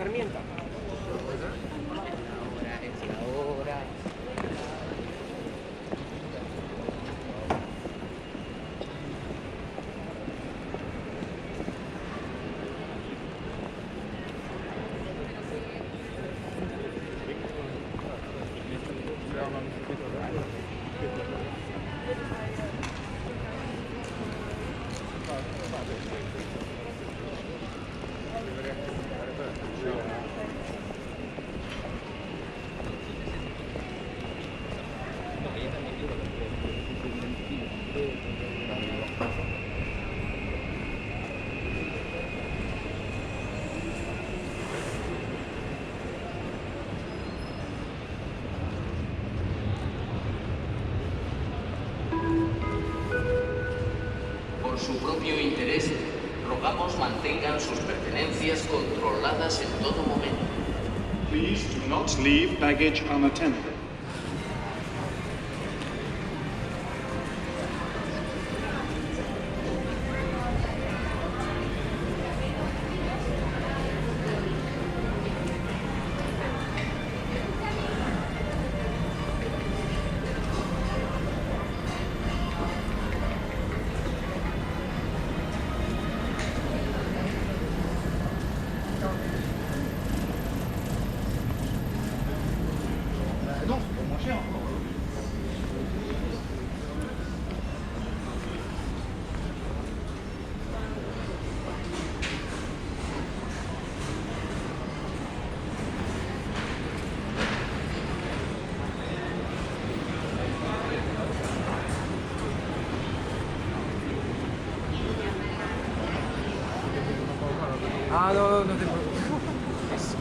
Sarmiento. Ahora es la hora. Por su propio interés, rogamos mantengan sus pertenencias controladas en todo momento. Please do not leave baggage unattended. Ah, no te preocupes.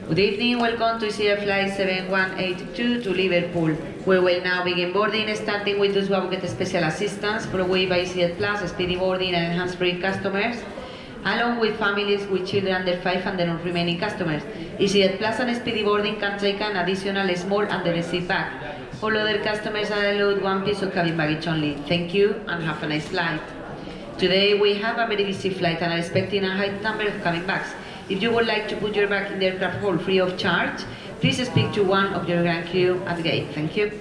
Good evening, welcome to EasyJet Flight 7182 to Liverpool. We will now begin boarding, starting with those who have get special assistance, followed by EasyJet Plus, speedy boarding and hands-free customers. along with families with children under 5 and the non-remaining customers. EasyJet Plus and speedy boarding can take an additional small under the seat bag. All other customers are allowed one piece of cabin baggage only. Thank you and have a nice flight. Today we have a very busy flight and are expecting a high number of cabin bags. If you would like to put your bag in the aircraft hold free of charge, please speak to one of your ground crew at the gate. Thank you.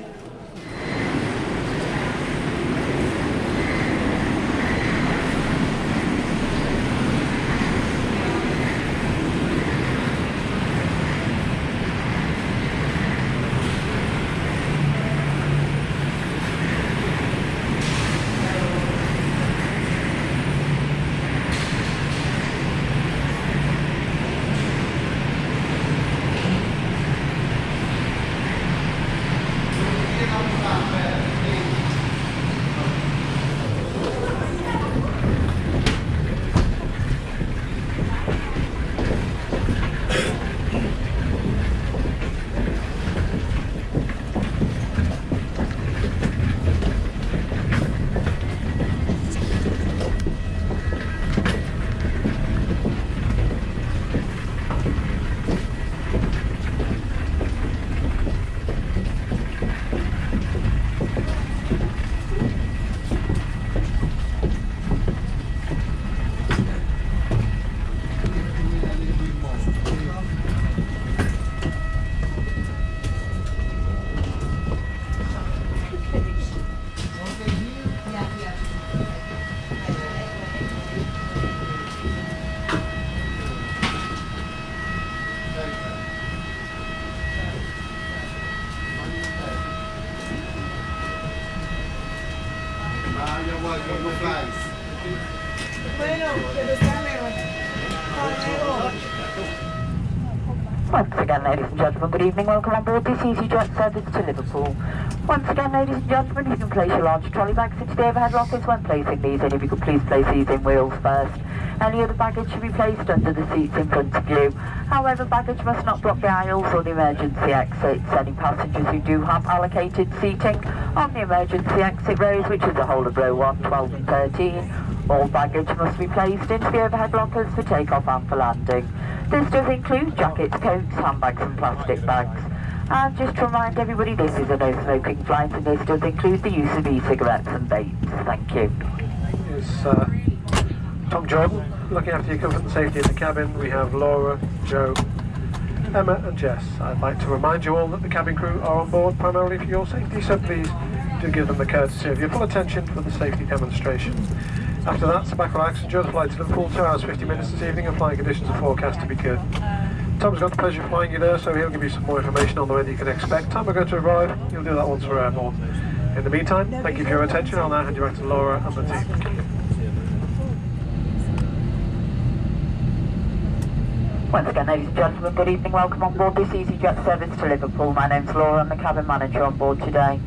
Once again, ladies and gentlemen, good evening. Welcome on board this EasyJet service to Liverpool. Once again, ladies and gentlemen, you can place your large trolley bags into the overhead lockers when placing these in. If you could please place these in wheels first. Any other baggage should be placed under the seats in front of you. However, baggage must not block the aisles or the emergency exits. Any passengers who do have allocated seating on the emergency exit rows, which is the whole of row 1, 12 and 13, all baggage must be placed into the overhead lockers for take-off and for landing. This does include jackets, coats, handbags and plastic bags. And just to remind everybody, this is a no-smoking flight and this does include the use of e-cigarettes and vapes. Thank you. It's Tom Jordan, looking after your comfort and safety in the cabin. We have Laura, Joe, Emma and Jess. I'd like to remind you all that the cabin crew are on board primarily for your safety, so please do give them the courtesy of your full attention for the safety demonstration. After that, sit back, relax, enjoy the flight to Liverpool, 2 hours 50 minutes this evening, and flying conditions are forecast to be good. Tom's got the pleasure of flying you there, so he'll give you some more information on the way that you can expect. Time we're going to arrive, he'll do that once we're airborne. In the meantime, thank you for your attention. I'll now hand you back to Laura and the team. Once again, ladies and gentlemen, good evening. Welcome on board this EasyJet service to Liverpool. My name's Laura, I'm the cabin manager on board today.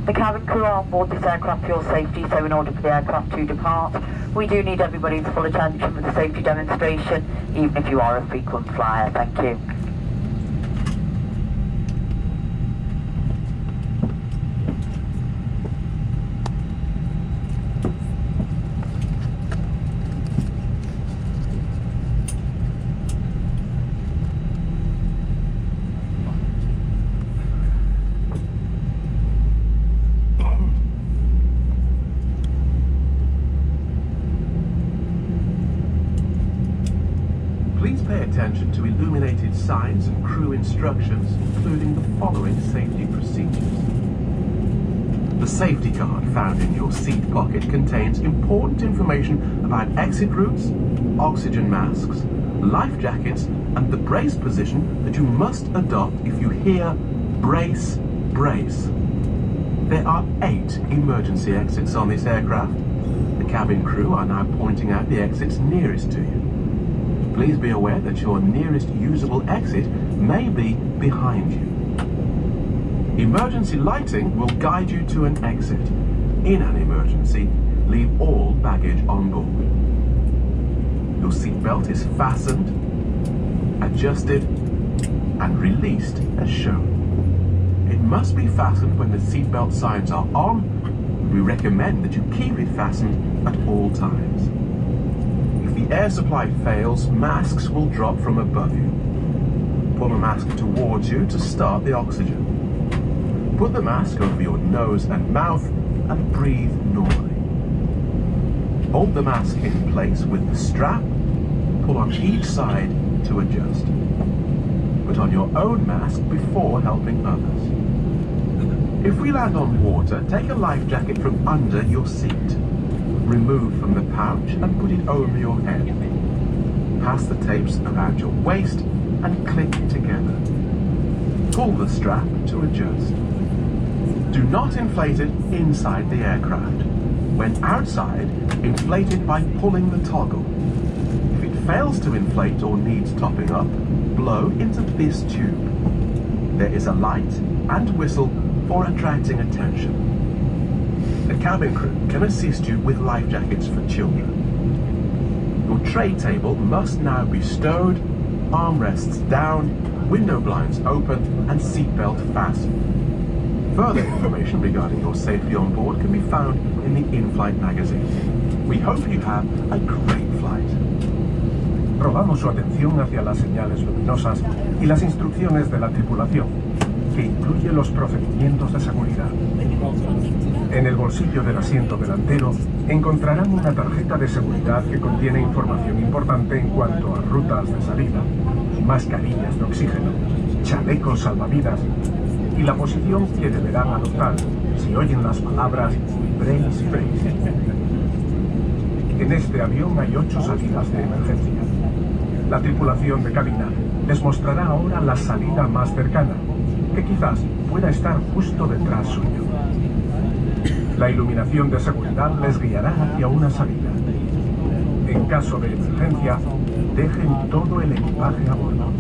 The cabin crew are on board this aircraft for your safety, so in order for the aircraft to depart, we do need everybody's full attention for the safety demonstration, even if you are a frequent flyer. Thank you. Please pay attention to illuminated signs and crew instructions, including the following safety procedures. The safety card found in your seat pocket contains important information about exit routes, oxygen masks, life jackets, and the brace position that you must adopt if you hear brace, brace. There are 8 emergency exits on this aircraft. The cabin crew are now pointing out the exits nearest to you. Please be aware that your nearest usable exit may be behind you. Emergency lighting will guide you to an exit. In an emergency, leave all baggage on board. Your seatbelt is fastened, adjusted, and released as shown. It must be fastened when the seatbelt signs are on. We recommend that you keep it fastened at all times. If the air supply fails, masks will drop from above you. Pull a mask towards you to start the oxygen. Put the mask over your nose and mouth and breathe normally. Hold the mask in place with the strap. Pull on each side to adjust. Put on your own mask before helping others. If we land on water, take a life jacket from under your seat. Remove from the pouch and put it over your head. Pass the tapes around your waist and click together. Pull the strap to adjust. Do not inflate it inside the aircraft. When outside, inflate it by pulling the toggle. If it fails to inflate or needs topping up, blow into this tube. There is a light and whistle for attracting attention. The cabin crew can assist you with life jackets for children. Your tray table must now be stowed, armrests down, window blinds open, and seatbelt fastened. Further information regarding your safety on board can be found in the in-flight magazine. We hope you have a great flight. Robamos su atención hacia las señales luminosas y las instrucciones de la tripulación, que incluye los procedimientos de seguridad. En el bolsillo del asiento delantero encontrarán una tarjeta de seguridad que contiene información importante en cuanto a rutas de salida, mascarillas de oxígeno, chalecos salvavidas y la posición que deberán adoptar si oyen las palabras brace, brace. En este avión hay 8 salidas de emergencia. La tripulación de cabina les mostrará ahora la salida más cercana, que quizás pueda estar justo detrás suyo. La iluminación de seguridad les guiará hacia una salida. En caso de emergencia, dejen todo el equipaje a bordo.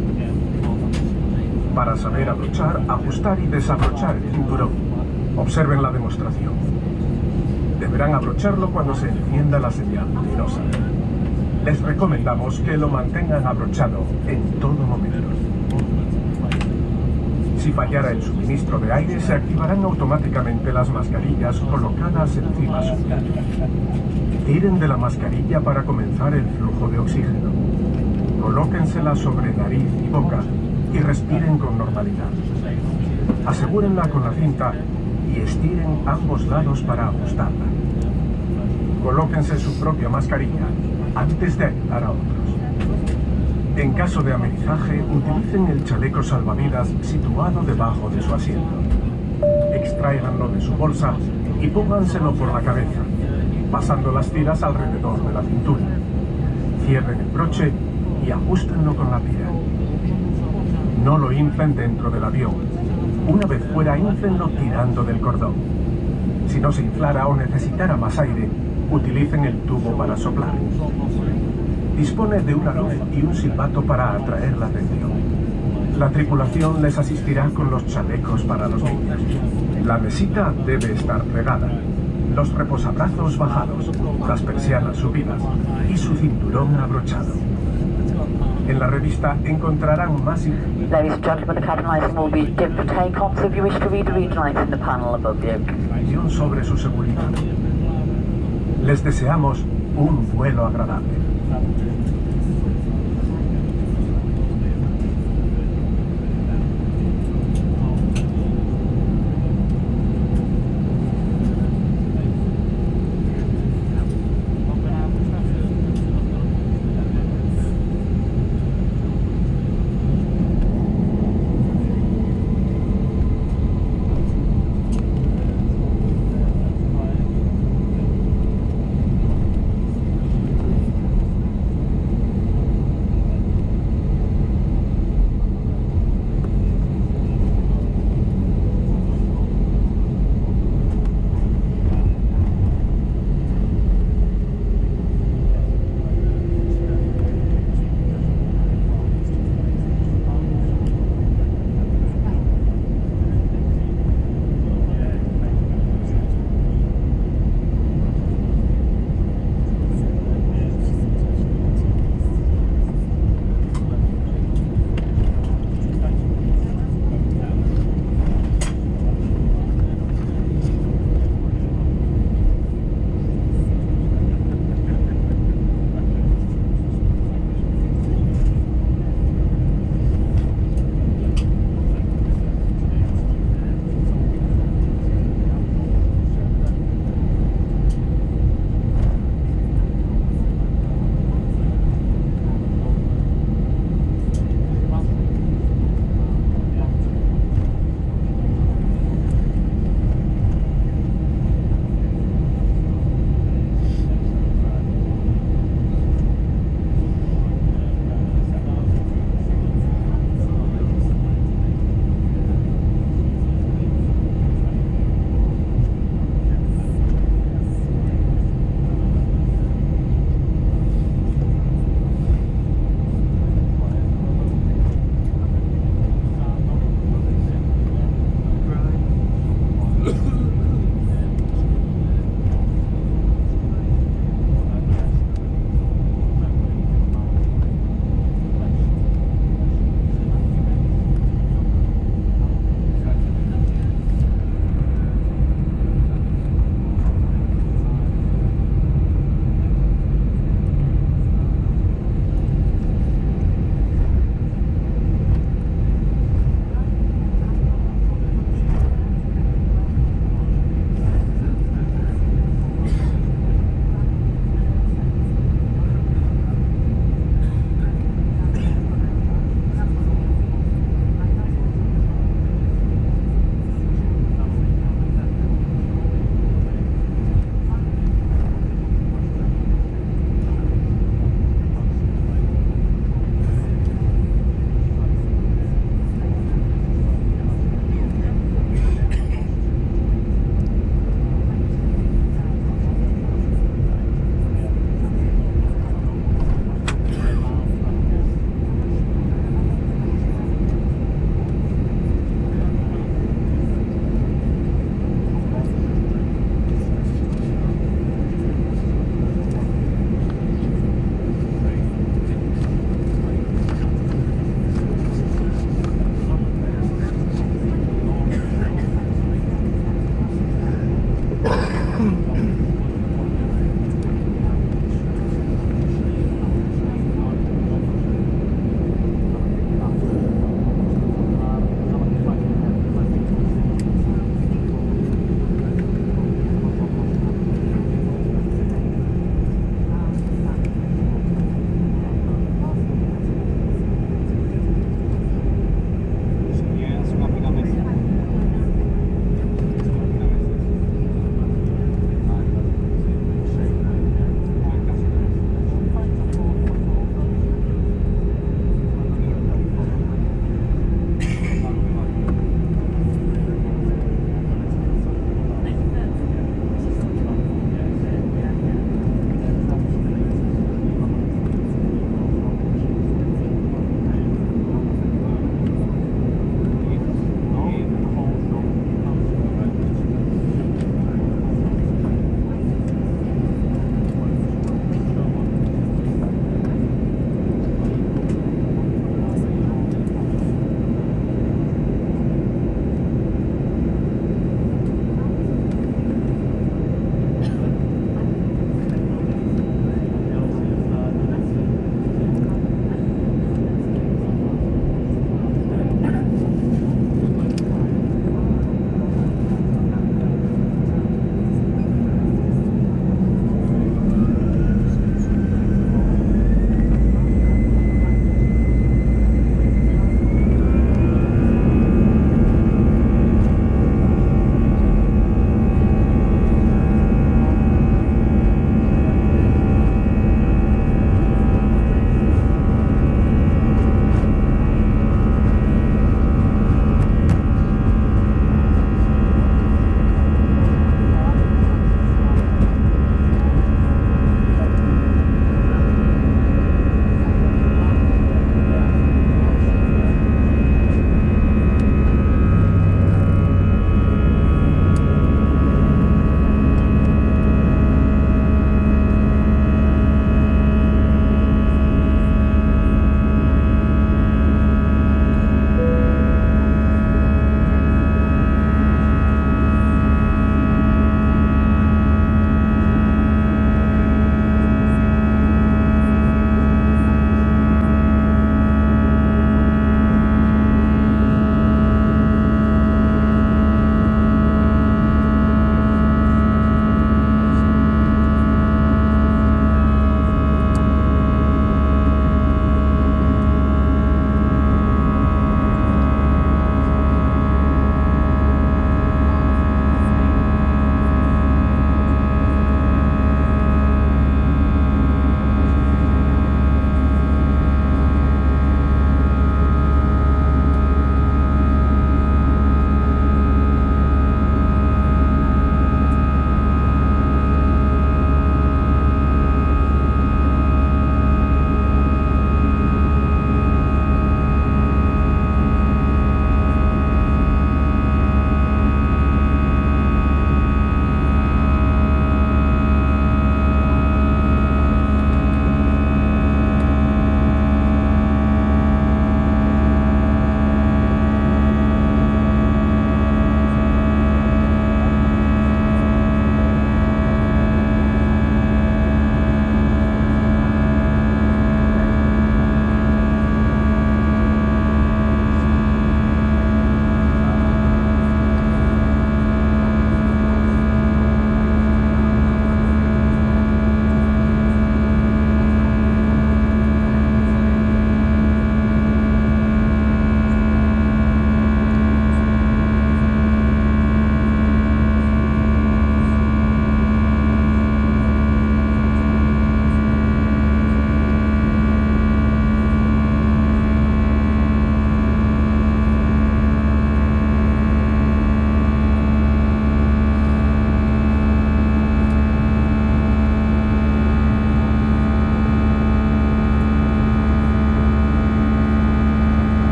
Para saber abrochar, ajustar y desabrochar el cinturón, observen la demostración. Deberán abrocharlo cuando se encienda la señal luminosa. Les recomendamos que lo mantengan abrochado en todo momento. Si fallara el suministro de aire, se activarán automáticamente las mascarillas colocadas encima suyo. Tiren de la mascarilla para comenzar el flujo de oxígeno. Colóquensela sobre nariz y boca y respiren con normalidad. Asegúrenla con la cinta y estiren ambos lados para ajustarla. Colóquense su propia mascarilla antes de ayudar a otros. En caso de amerizaje, utilicen el chaleco salvavidas situado debajo de su asiento. Extráiganlo de su bolsa y pónganselo por la cabeza, pasando las tiras alrededor de la cintura. Cierren el broche y ajustenlo con la tira. No lo inflen dentro del avión. Una vez fuera, inflenlo tirando del cordón. Si no se inflara o necesitara más aire, utilicen el tubo para soplar. Dispone de una luz y un silbato para atraer la atención. La tripulación les asistirá con los chalecos para los niños. La mesita debe estar plegada, los reposabrazos bajados, las persianas subidas y su cinturón abrochado. En la revista encontrarán más información. Ladies and gentlemen, the cabin lighting will be dim for takeoff, so if you wish to read the region lights in the panel above you. Sobre su seguridad. Les deseamos un vuelo agradable.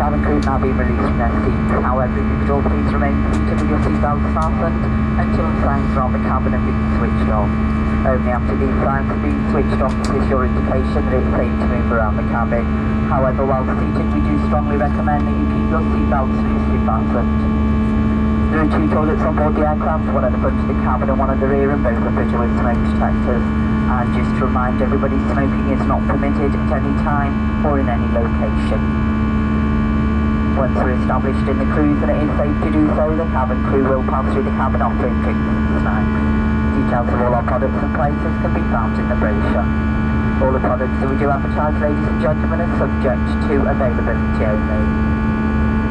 cabin crew now being released from their seats. However, if you could all please remain seated with your seatbelts fastened until the signs are on the cabin have been switched off. Only after these signs have been switched off is this your indication that it's safe to move around the cabin. However, while seated, we do strongly recommend that you keep your seatbelts loosely fastened. There are 2 toilets on board the aircraft, one at the front of the cabin and one at the rear, and both are fitted with smoke detectors. And just to remind everybody, smoking is not permitted at any time or in any location. Once we're established in the cruise and it is safe to do so, the cabin crew will pass through the cabin offering drinks and snacks. Details of all our products and prices can be found in the brochure. All the products that we do advertise, ladies and gentlemen, are subject to availability only.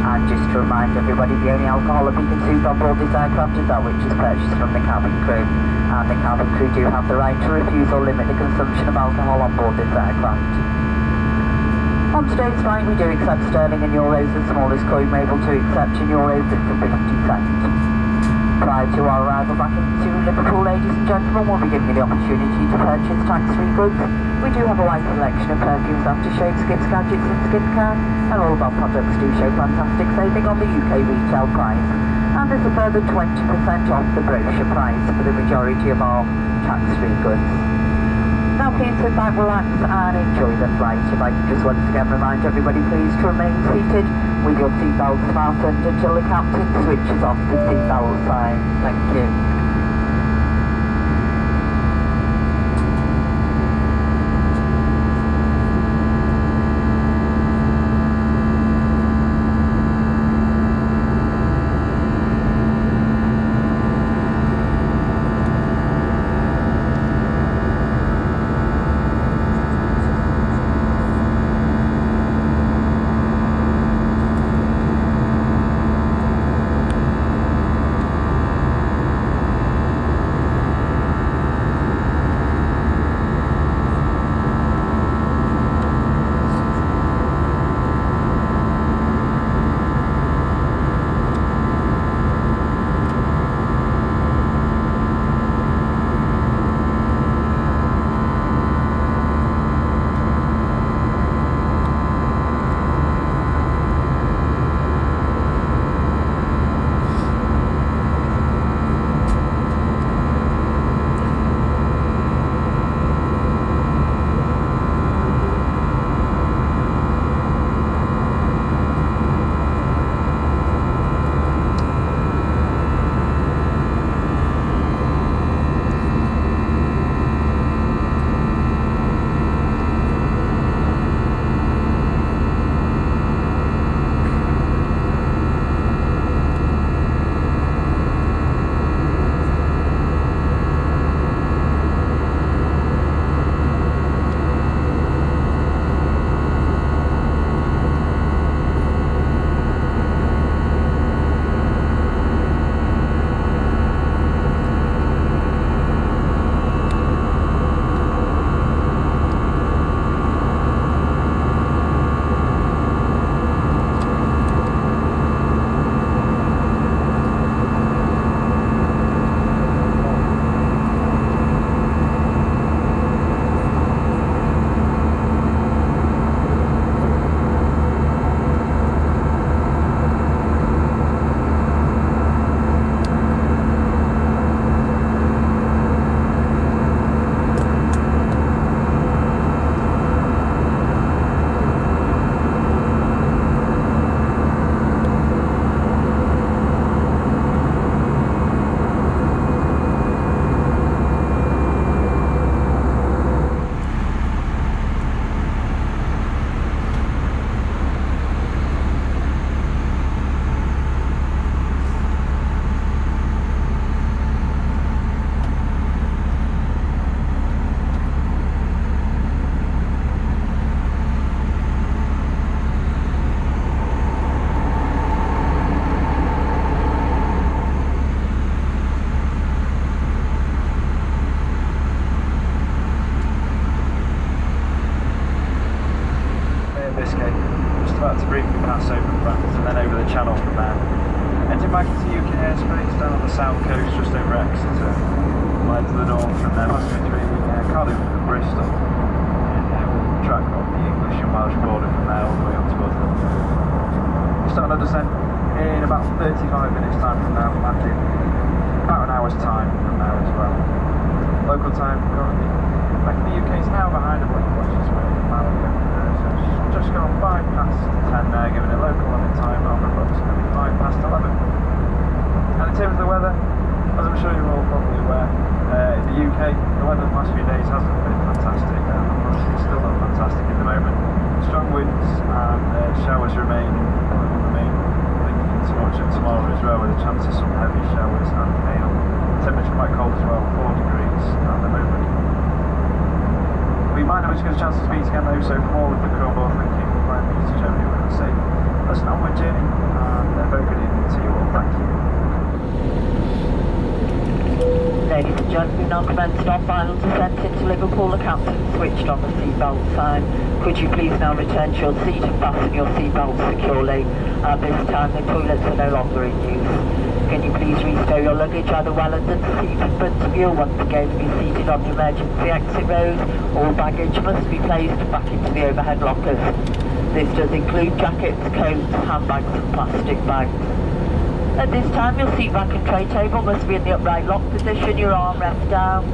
And just to remind everybody, the only alcohol that we consumed on board this aircraft is that which is purchased from the cabin crew. And the cabin crew do have the right to refuse or limit the consumption of alcohol on board this aircraft. On today's flight, we do accept sterling and euros. The smallest coin we're able to accept in euros is the 50 cent. Prior to our arrival back into Liverpool, ladies and gentlemen, we'll be giving you the opportunity to purchase tax-free goods. We do have a wide selection of perfumes, aftershaves, gifts, gadgets and skincare, and all of our products do show fantastic saving on the UK retail price. And there's a further 20% off the brochure price for the majority of our tax-free goods. Now please sit back, relax and enjoy the flight. If I can just once again remind everybody please to remain seated with your seatbelts fastened until the captain switches off the seatbelt sign. Thank you. about to briefly pass over France and then over the channel from there. Heading back into UK airspace down on the south coast just over Exeter. Flying to the north from there, passing between Cardiff and Bristol. And we'll track up the English and Welsh border from there all the way up towards Liverpool. start our descent in about 35 minutes time from now, landing about an hour's time from now as well. Local time currently back in the UK is now behind a which is in Málaga. So it's just gone 5 past 10 there, giving it local landing time of approximately 5 past 11. And in terms of the weather, as I'm sure you're all probably aware, in the UK, the weather the past few days hasn't been fantastic. Unfortunately, it's still not fantastic at the moment. Strong winds and showers will remain linking towards tomorrow as well, with a chance of some heavy showers and hail. Temperature quite cold as well, 4 degrees at the moment. We might have a chance to speak again though, so from all of the crew on board, thank you for flying EasyJet. We want to say, listen on my journey, and very good evening to you all. Thank you. Ladies and gentlemen, now commenced our final descent into Liverpool. The captain switched on the seatbelt sign. Could you please now return to your seat and fasten your seatbelt securely? At this time, the toilets are no longer in use. Can you please restow your luggage either well under the seat in front of you? Once again, be seated on the emergency exit rows. All baggage must be placed back into the overhead lockers. This does include jackets, coats, handbags and plastic bags. At this time, your seat back and tray table must be in the upright lock position, your armrest down,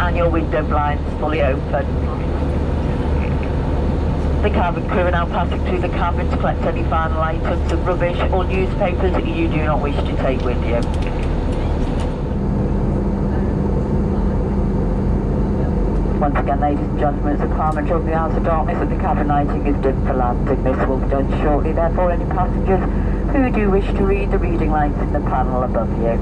and your window blinds fully open. The cabin crew are now passing through the cabin to collect any final items of rubbish or newspapers that you do not wish to take with you. Once again, ladies and gentlemen, it's a requirement during the hours of darkness that the cabin lighting is dim for landing. This will be done shortly, therefore any passengers who do wish to read the reading lights in the panel above you.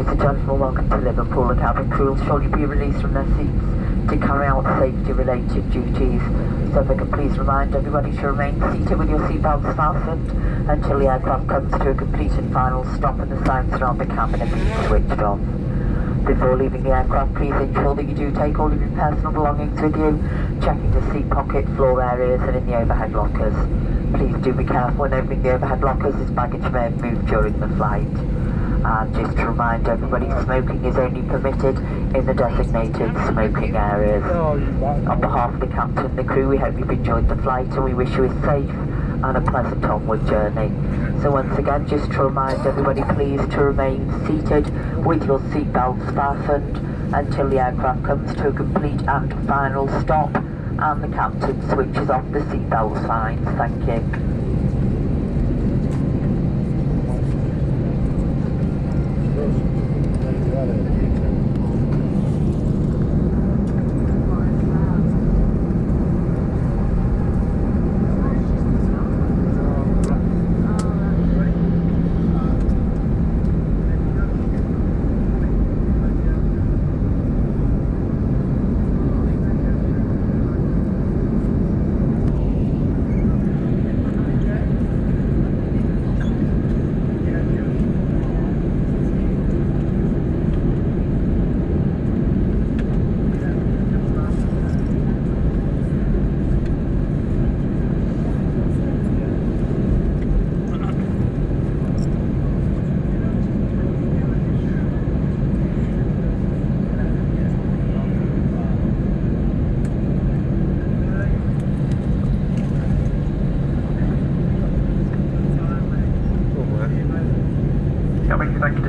Ladies and gentlemen, welcome to Liverpool. The cabin crew will shortly be released from their seats to carry out safety-related duties. So if I can please remind everybody to remain seated with your seatbelts fastened until the aircraft comes to a complete and final stop and the signs around the cabin have been switched off. Before leaving the aircraft, please ensure that you do take all of your personal belongings with you, checking the seat pocket, floor areas and in the overhead lockers. Please do be careful when opening the overhead lockers as baggage may have moved during the flight. And just to remind everybody, smoking is only permitted in the designated smoking areas. On behalf of the captain and the crew, we hope you've enjoyed the flight and we wish you a safe and a pleasant onward journey. So once again, just to remind everybody, please to remain seated with your seatbelts fastened until the aircraft comes to a complete and final stop and the captain switches off the seatbelt signs. Thank you.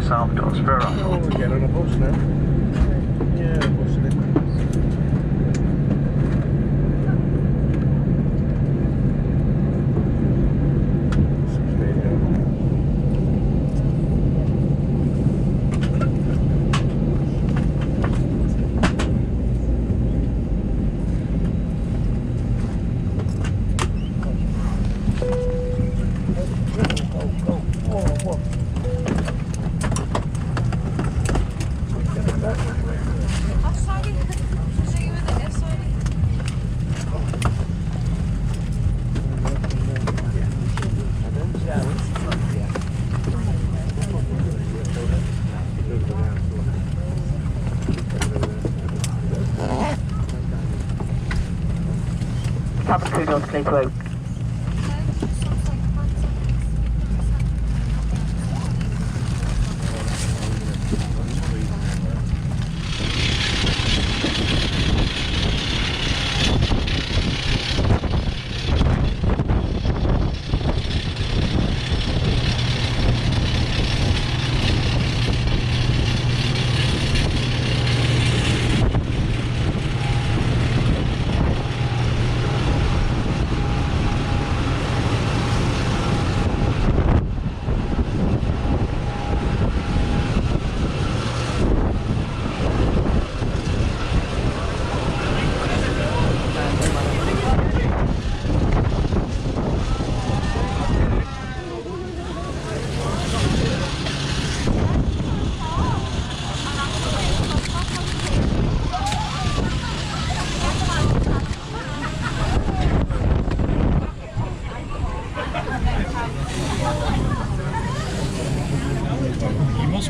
Salvador's very right. Oh, we're getting on a bus now. Yeah, busting it. Cabin crew doors clear to open.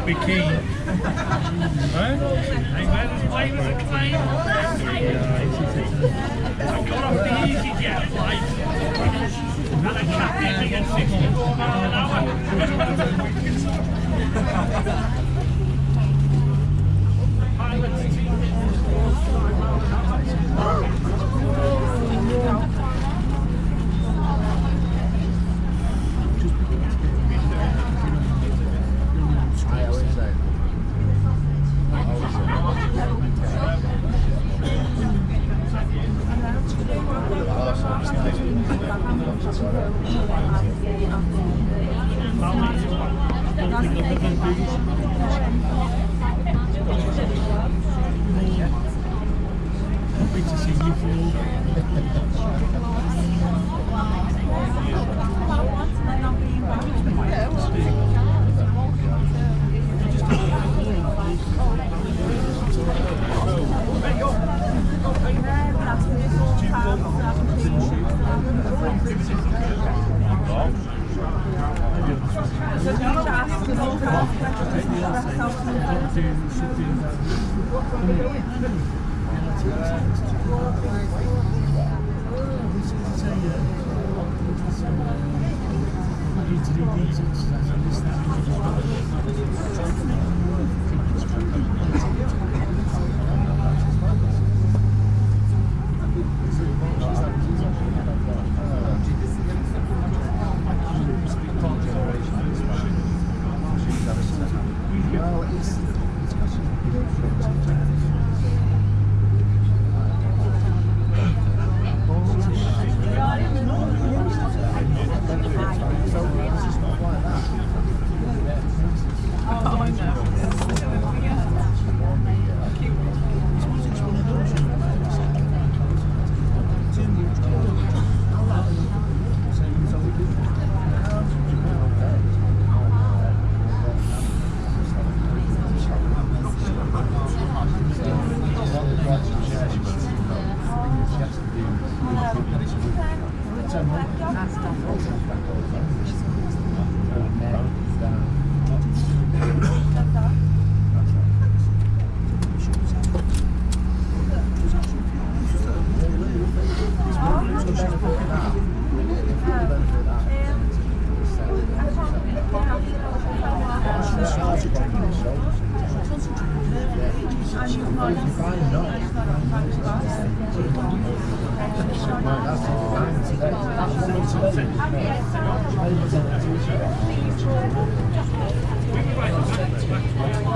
Be keen. Right? I'm glad this plane was a plane. I got off the EasyJet flight. And I capped it against 64 miles an hour. Thank you.